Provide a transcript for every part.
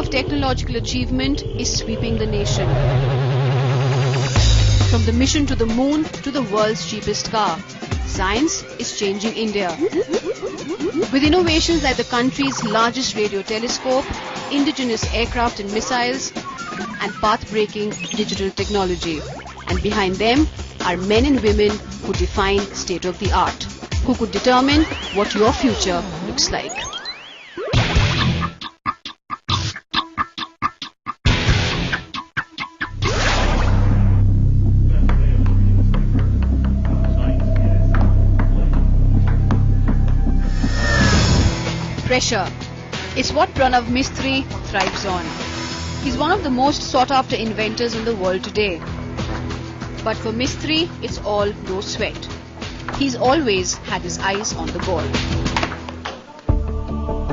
of technological achievement is sweeping the nation. From the mission to the moon to the world's cheapest car, science is changing India. With innovations like the country's largest radio telescope, indigenous aircraft and missiles, and path-breaking digital technology. And behind them are men and women who define state-of-the-art, who could determine what your future looks like. Pressure is what Pranav Mistry thrives on. He's one of the most sought-after inventors in the world today. But for Mistry, it's all no sweat. He's always had his eyes on the ball.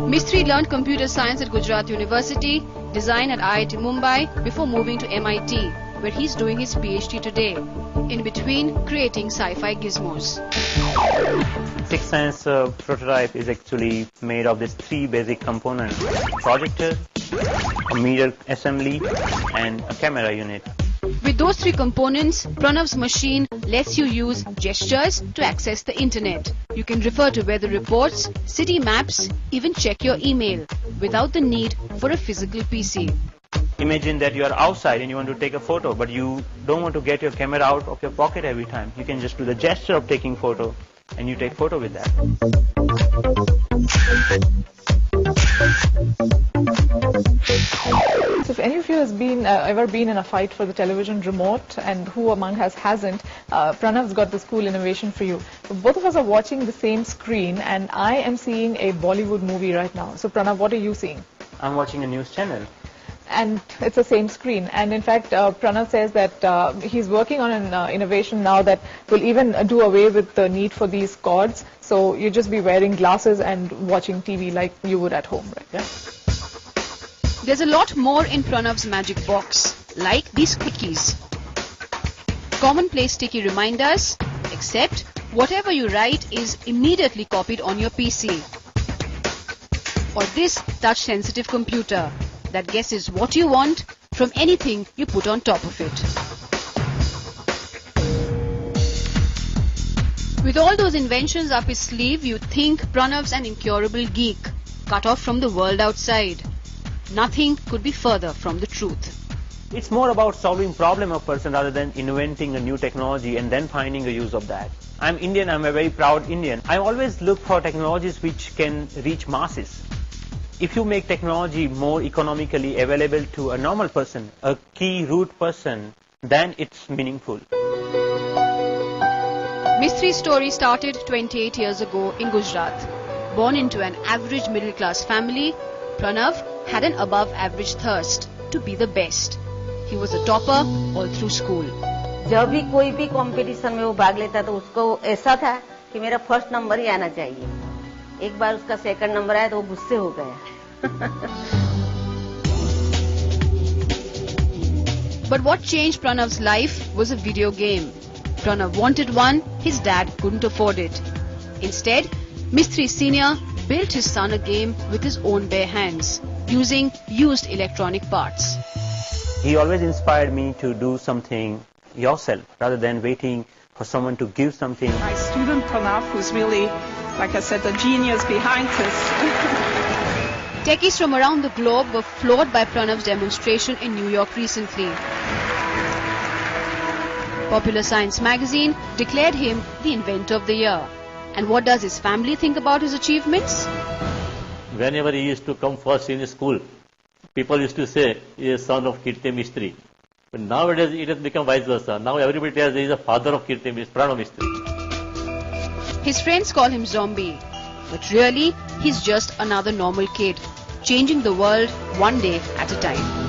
Mistry learned computer science at Gujarat University, design at IIT Mumbai before moving to MIT, where he's doing his PhD today, in between creating sci-fi gizmos. Sixth Sense prototype is actually made of these three basic components: projector, a mirror assembly, and a camera unit. With those three components, Pranav's machine lets you use gestures to access the internet. You can refer to weather reports, city maps, even check your email without the need for a physical PC. Imagine that you are outside and you want to take a photo, but you don't want to get your camera out of your pocket every time. You can just do the gesture of taking photo, and you take photo with that. So if any of you has ever been in a fight for the television remote, and who among us hasn't, Pranav's got this cool innovation for you. So both of us are watching the same screen, and I am seeing a Bollywood movie right now. So Pranav, what are you seeing? I'm watching a news channel. And it's the same screen. And in fact, Pranav says that he's working on an innovation now that will even do away with the need for these cords. So you just be wearing glasses and watching TV like you would at home, right? Yeah. There's a lot more in Pranav's magic box, like these quickies. Commonplace sticky reminders, except whatever you write is immediately copied on your PC. Or this touch-sensitive computer that guesses what you want from anything you put on top of it. With all those inventions up his sleeve, you'd think Pranav's an incurable geek, cut off from the world outside. Nothing could be further from the truth. It's more about solving problem of person rather than inventing a new technology and then finding a use of that. I'm Indian, I'm a very proud Indian. I always look for technologies which can reach masses. If you make technology more economically available to a normal person, a key root person, then it's meaningful. Mistry's story started 28 years ago in Gujarat. Born into an average middle-class family, Pranav had an above-average thirst to be the best. He was a topper all through school. जब भी कोई भी competition में वो भाग लेता तो उसको ऐसा था कि मेरा फर्स्ट नंबर ही आना चाहिए. एक बार उसका सेकंड नंबर आया तो वो गुस्से हो गया. But what changed Pranav's life was a video game. Pranav wanted one, his dad couldn't afford it. Instead, Mistry Senior built his son a game with his own bare hands, using used electronic parts. He always inspired me to do something yourself rather than waiting for someone to give something. My student Pranav, who's really, like I said, the genius behind this. Techies from around the globe were floored by Pranav's demonstration in New York recently. Popular Science magazine declared him the inventor of the year. And what does his family think about his achievements? Whenever he used to come first in school, people used to say he is son of Kirti Mistry. But nowadays it has become vice versa. Now everybody tells he is the father of Kirti Mistry, Pranav Mistry. His friends call him Zombie. But really, he's just another normal kid, changing the world one day at a time.